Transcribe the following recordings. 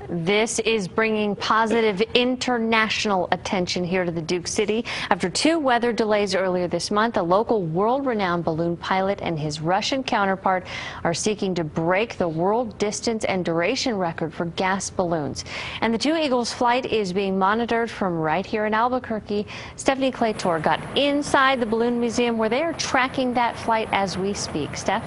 This is bringing positive international attention here to the Duke City. After 2 weather delays earlier this month, a local world-renowned balloon pilot and his Russian counterpart are seeking to break the world distance and duration record for gas balloons. And the Two Eagles flight is being monitored from right here in Albuquerque. Stephanie Claytor got inside the Balloon Museum where they are tracking that flight as we speak. Steph?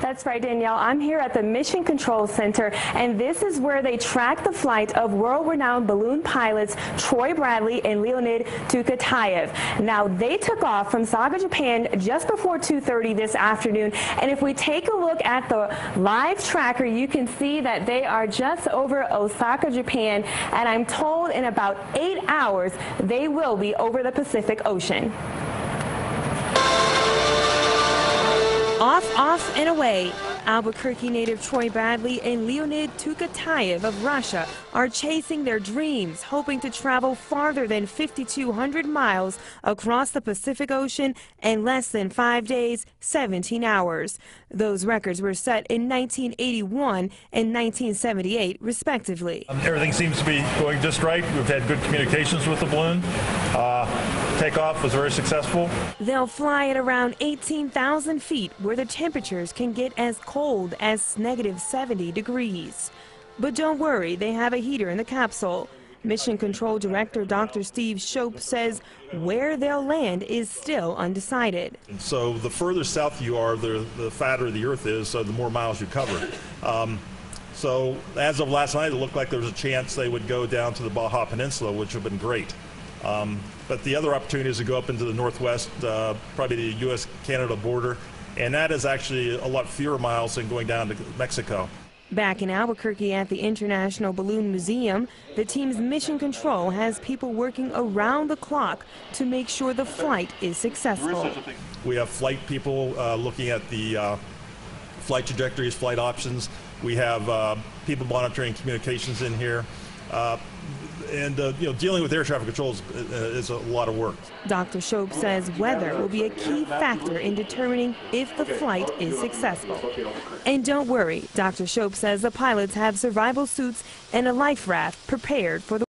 That's right, Danielle. I'm here at the Mission Control Center, and this is where they track the flight of world-renowned balloon pilots Troy Bradley and Leonid Tiukhtyaev. Now, they took off from Osaka, Japan just before 2:30 this afternoon, and if we take a look at the live tracker, you can see that they are just over Osaka, Japan, and I'm told in about 8 hours they will be over the Pacific Ocean. Off, and away. Albuquerque native Troy Bradley and Leonid Tiukhtyaev of Russia are chasing their dreams, hoping to travel farther than 5,200 miles across the Pacific Ocean in less than 5 days, 17 hours. Those records were set in 1981 and 1978, respectively. Everything seems to be going just right. We've had good communications with the balloon. Takeoff was very successful. They'll fly at around 18,000 feet, where the temperatures can get as cold as -70 degrees. But don't worry, they have a heater in the capsule. Mission Control Director Dr. Steve Shope says where they'll land is still undecided. So the further south you are, the fatter the Earth is, so the more miles you cover. So as of last night, it looked like there was a chance they would go down to the Baja Peninsula, which would have been great. But the other opportunity is to go up into the northwest, probably the U.S.-Canada border, and that is actually a lot fewer miles than going down to Mexico. Back in Albuquerque at the International Balloon Museum, the team's Mission Control has people working around the clock to make sure the flight is successful. We have flight people looking at the flight trajectories, flight options. We have people monitoring communications in here. And dealing with air traffic controls is a lot of work. Dr. Shope says weather will be a key factor in determining if the flight is successful. And don't worry, Dr. Shope says the pilots have survival suits and a life raft prepared for the